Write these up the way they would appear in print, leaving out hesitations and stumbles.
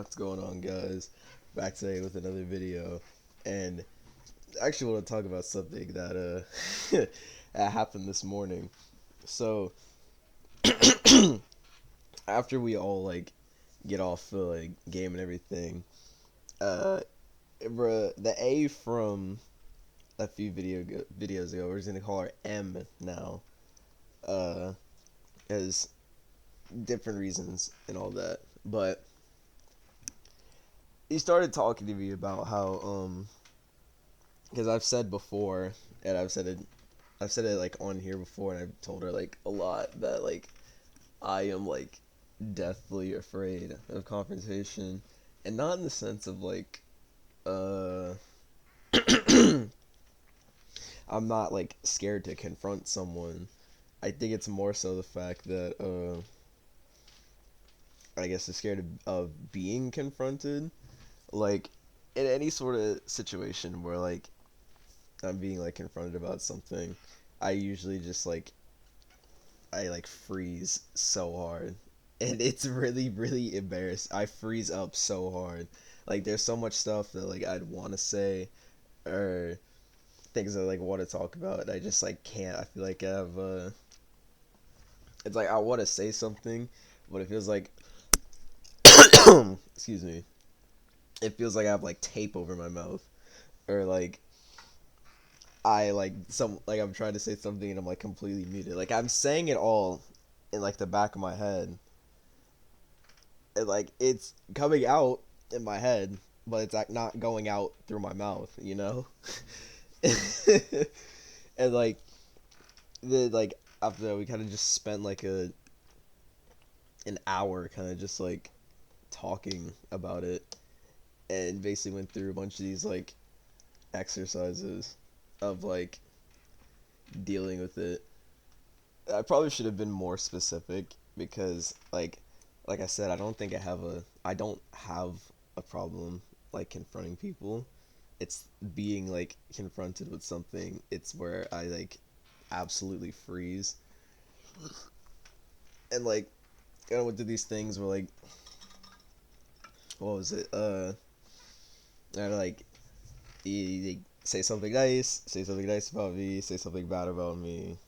What's going on, guys? Back today with another video, and I actually want to talk about something that that happened this morning. So after we all get off the game and everything, uh, the A from a few videos ago, we're just gonna call her M now, uh, has different reasons and all that, but he started talking to me about how because I've said before, and I've said it like on here before, and I've told her like a lot that I am deathly afraid of confrontation, and not in the sense of uh I'm not scared to confront someone. I think it's more so the fact that I guess I'm scared of being confronted, like in any sort of situation where I'm being confronted about something. I usually just I freeze so hard, and it's really embarrassing. I freeze up so hard. There's so much stuff that I'd want to say, or things I want to talk about, and I just can't. I feel like I have it's I want to say something, but it feels like excuse me. It feels like I have tape over my mouth, or I I'm trying to say something and I'm completely muted. I'm saying it all in the back of my head, and it's coming out in my head, but it's not going out through my mouth, you know. And after that we kind of just spent an hour kind of just talking about it, and basically went through a bunch of these exercises of dealing with it. I probably should have been more specific because like I said, I don't have a problem confronting people. It's being confronted with something. It's where I absolutely freeze. And I went through these things where what was it? I they say something nice about me, say something bad about me.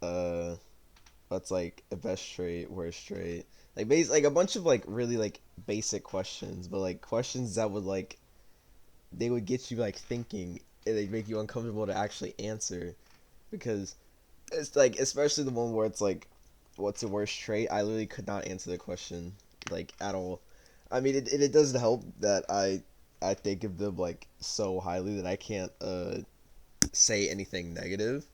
Uh What's a best trait, worst trait? A bunch of really basic questions, but questions that would they would get you thinking, and they make you uncomfortable to actually answer, because it's especially the one where it's what's the worst trait? I literally could not answer the question at all. I mean, it doesn't help that I think of them so highly that I can't say anything negative.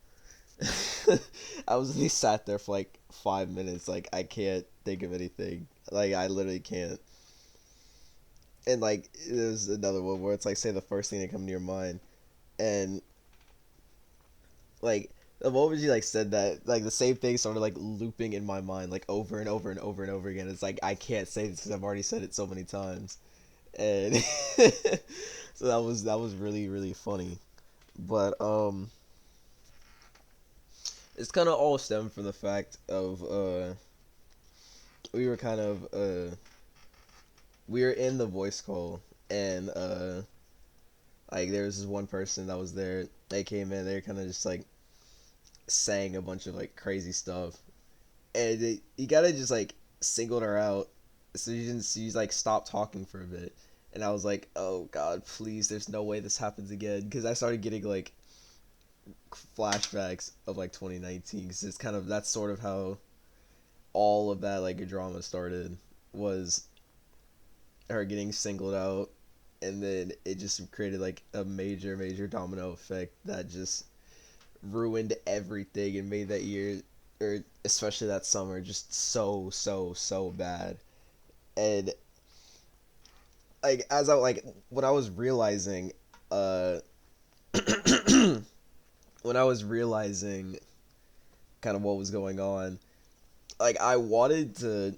I was really sat there for 5 minutes. I can't think of anything. I literally can't. And there's another one where it's say the first thing that come to your mind, and like the moment you said that, the same thing started looping in my mind over and over and over and over again. It's I can't say this because I've already said it so many times, and so that was really funny. But it's kind of all stemmed from the fact of we were kind of we were in the voice call, and there was this one person that was there. They came in, they were kind of just saying a bunch of crazy stuff, and you gotta just singled her out, so you didn't see stop talking for a bit. And I was like, oh god, please, there's no way this happens again, because I started getting flashbacks of 2019, because it's kind of that's sort of how all of that drama started, was her getting singled out, and then it just created a major domino effect that just ruined everything and made that year, or especially that summer, just so bad. And as I when I was realizing uh when I was realizing kind of what was going on, I wanted to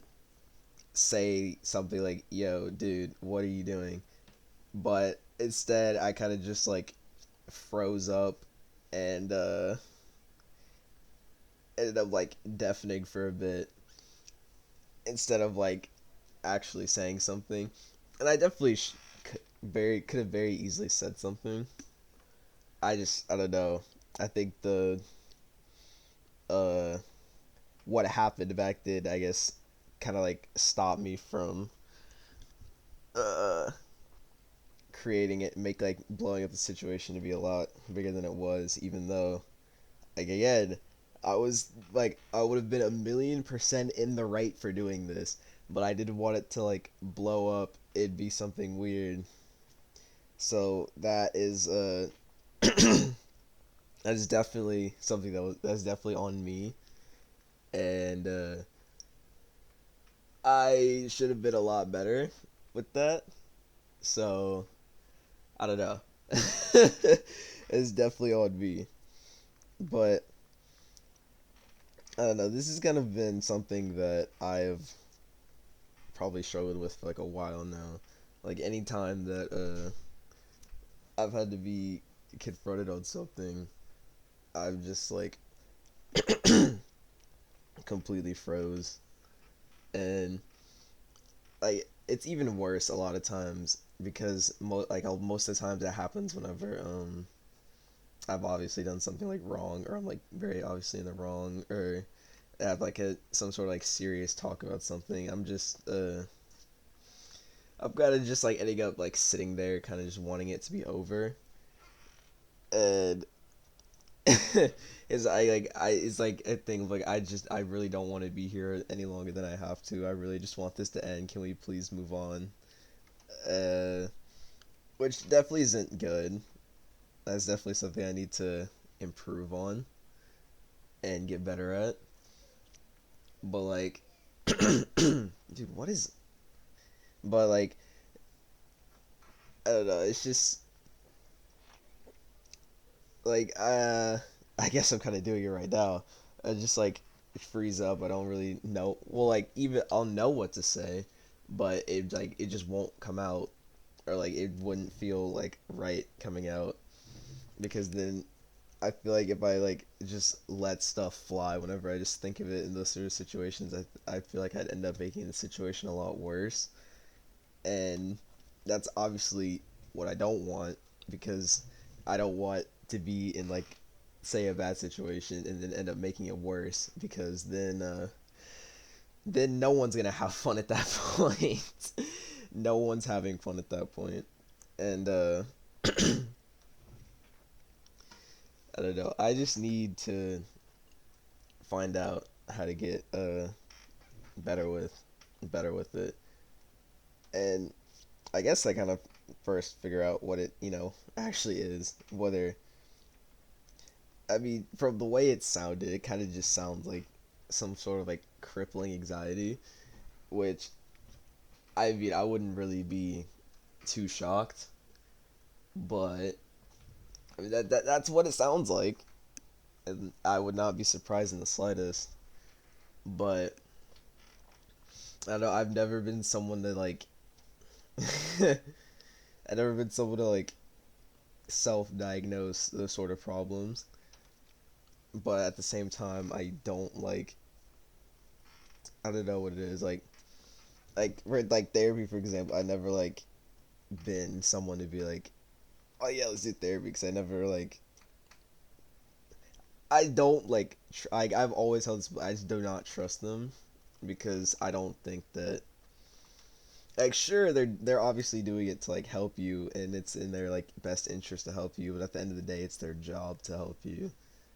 say something yo dude, what are you doing? But instead I kind of just froze up, and ended up deafening for a bit, instead of actually saying something. and I definitely could have very easily said something. I don't know. I think the uh what happened back then, I guess, kind of like stopped me from uh creating it, make like blowing up the situation to be a lot bigger than it was, even though like again, I was like I would have been 1,000,000% in the right for doing this, but I didn't want it to like blow up. It'd be something weird. So that is that's definitely something that's definitely on me, and I should have been a lot better with that. So I don't know. It's definitely on me, but I don't know. This has kind of been something that I've probably struggled with for like a while now. Like anytime that I've had to be confronted on something, I've just like completely froze, and like it's even worse a lot of times because most of the times that happens whenever I've obviously done something like wrong, or I'm like very obviously in the wrong, or have like a some sort of like serious talk about something. I'm kind of just like ending up like sitting there, kind of just wanting it to be over, and it's like a thing of like I really don't want to be here any longer than I have to. I really just want this to end. Can we please move on? Uh, which definitely isn't good. That's definitely something I need to improve on and get better at. But like, dude, what is? But like, I don't know. It's just like I guess I'm kind of doing it right now. I just like freeze up. I don't really know. Well, like even I'll know what to say, but it just won't come out, or like it wouldn't feel like right coming out, because then I feel like if I like just let stuff fly whenever I just think of it in those sort of situations, I feel like I'd end up making the situation a lot worse, and that's obviously what I don't want, because I don't want to be in like say a bad situation and then end up making it worse, because then no one's gonna have fun at that point. No one's having fun at that point, and I don't know. I just need to find out how to get better with better with it, and I guess I kind of first figure out what it actually is. Whether I mean, from the way it sounded, it kind of just sounds like some sort of like crippling anxiety, which I mean I wouldn't really be too shocked, but I mean that's what it sounds like, and I would not be surprised in the slightest. But I don't know. I've never been someone to like. I've never been someone to like self-diagnose those sort of problems, but at the same time, I don't like. I don't know what it is like therapy, for example. I never like been someone to be like, oh yeah, let's do therapy, because I never like. I don't like. I've always held this. I just do not trust them, because I don't think that like sure they're obviously doing it to like help you, and it's in their like best interest to help you, but at the end of the day it's their job to help you,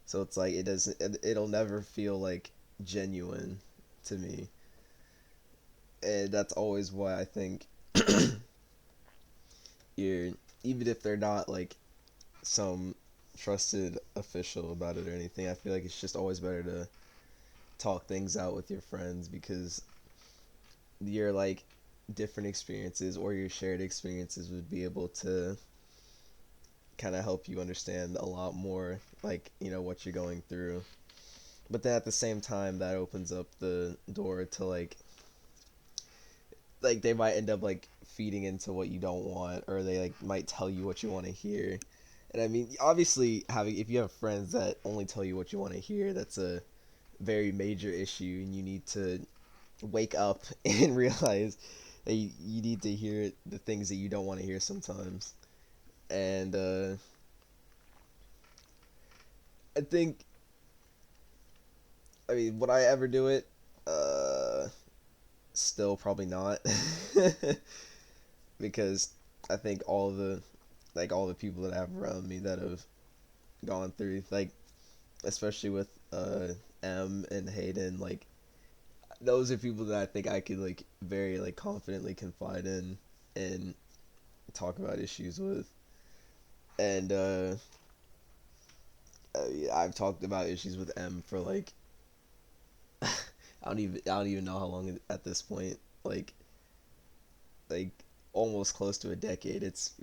so it's like it'll never feel like genuine to me, and that's always why I think you're even if they're not like some trusted official about it or anything, I feel like it's just always better to talk things out with your friends, because your like different experiences or your shared experiences would be able to kind of help you understand a lot more, like what you're going through. But then at the same time, that opens up the door to like they might end up like feeding into what you don't want, or they like might tell you what you want to hear. And I mean, obviously, having if you have friends that only tell you what you want to hear, that's a very major issue, and you need to wake up and realize you need to hear the things that you don't want to hear sometimes. And I think, I mean, would I ever do it? Uh, Still probably not, because I think all the people that I have around me that have gone through, like, especially with M and Hayden, like, those are people that I think I could like very like confidently confide in and talk about issues with. And I've talked about issues with M for like I don't even know how long at this point. Like like almost close to a decade. It's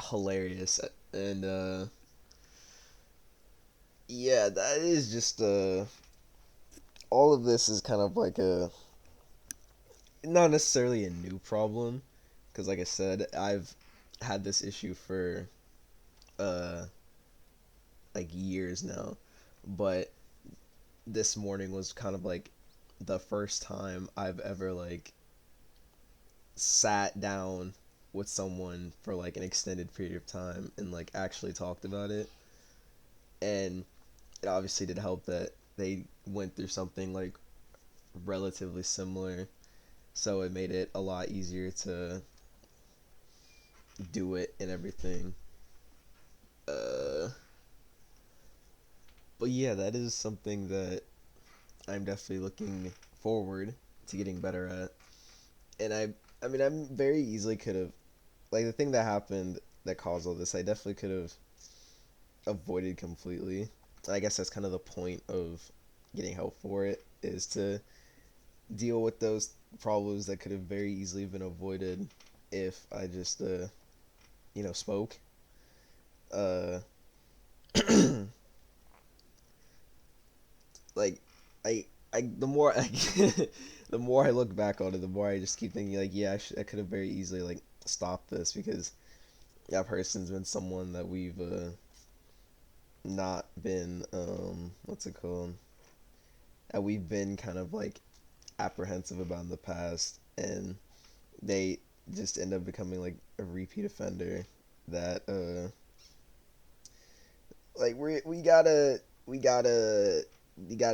hilarious. And yeah, that is just all of this is kind of like a not necessarily a new problem, because like I said, I've had this issue for uh like years now, but this morning was kind of like the first time I've ever like sat down with someone for like an extended period of time and like actually talked about it. And it obviously did help that they went through something like relatively similar, so it made it a lot easier to do it and everything. uh but yeah, that is something that I'm definitely looking forward to getting better at. And I mean, I'm very easily could have, like, the thing that happened that caused all this, I definitely could have avoided completely. I guess that's kind of the point of getting help for it, is to deal with those problems that could have very easily been avoided if I just spoke. uh like I the more I the more I look back on it, the more I just keep thinking like, yeah, I could have very easily like stopped this, because that person's been someone that we've not been what's it called, that we've been kind of like apprehensive about in the past, and they just end up becoming like a repeat offender that like we gotta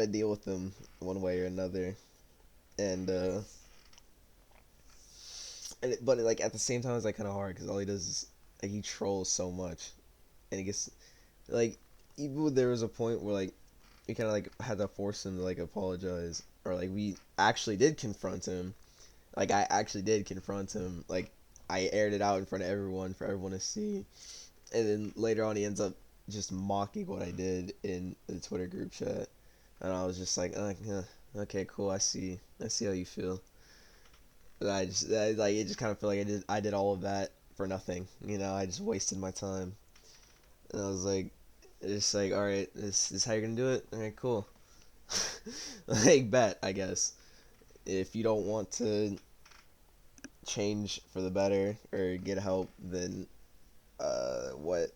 deal with them one way or another. And but like at the same time it's like kind of hard, because all he does is like he trolls so much, and he gets like, even there was a point where like we kind of like had to force him to like apologize, or like we actually did confront him. Like I actually did confront him. Like I aired it out in front of everyone for everyone to see, and then later on he ends up just mocking what I did in the Twitter group chat, and I was just like, yeah, okay, cool, I see how you feel. But like it just kind of felt like I did all of that for nothing. I just wasted my time, and I was like, it's like, all right, this is how you're gonna do it. All right, cool. Like, bet, I guess. If you don't want to change for the better or get help, then what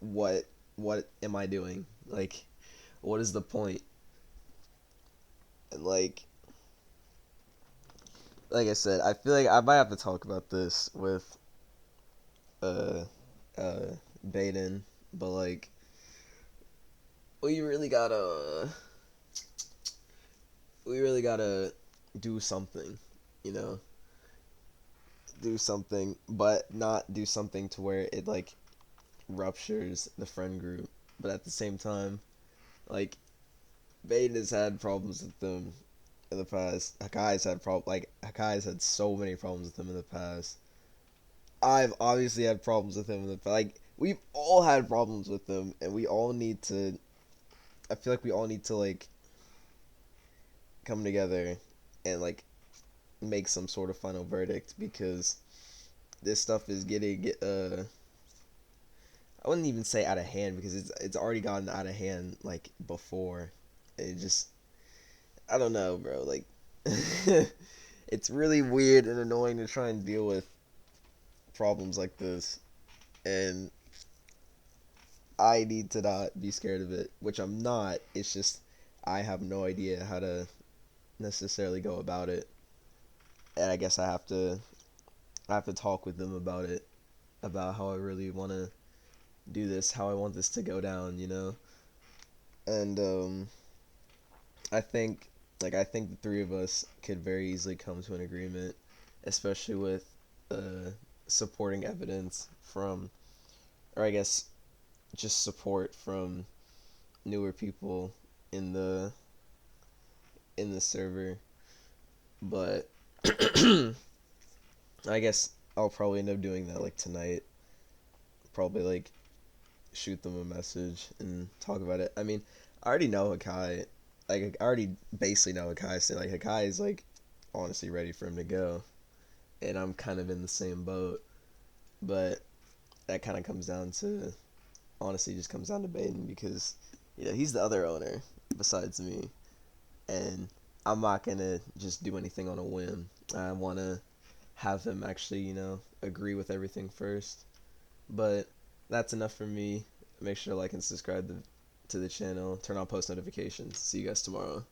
am I doing? Like, what is the point? And like I said, I feel like I might have to talk about this with uh uh Baden, but like we really gotta we really gotta do something, you know, do something, but not do something to where it like ruptures the friend group. But at the same time, like, Baden has had problems with them in the past. Hakai's had so many problems with him in the past. I've obviously had problems with him in the past. Like, we've all had problems with them, and we all need to. I feel like we all need to like come together and like make some sort of final verdict, because this stuff is getting I wouldn't even say out of hand, because it's already gotten out of hand like before. It just, I don't know, bro. Like, it's really weird and annoying to try and deal with problems like this, and I need to not be scared of it, which I'm not. It's just I have no idea how to necessarily go about it, and I guess I have to I have to talk with them about it, about how I really want to do this, how I want this to go down, you know. And I think I think the three of us could very easily come to an agreement, especially with uh, supporting evidence from, or I guess just support from newer people in the server. But I guess I'll probably end up doing that like tonight. Probably like shoot them a message and talk about it. I mean, I already know Hakai. Like I already basically know Hakai. So like Hakai is like honestly ready for him to go, and I'm kind of in the same boat. But that kind of comes down to honestly just comes down to Baden because he's the other owner besides me, and I'm not gonna just do anything on a whim. I want to have him actually agree with everything first. But that's enough for me. Make sure to like and subscribe to the channel. Turn on post notifications. See you guys tomorrow.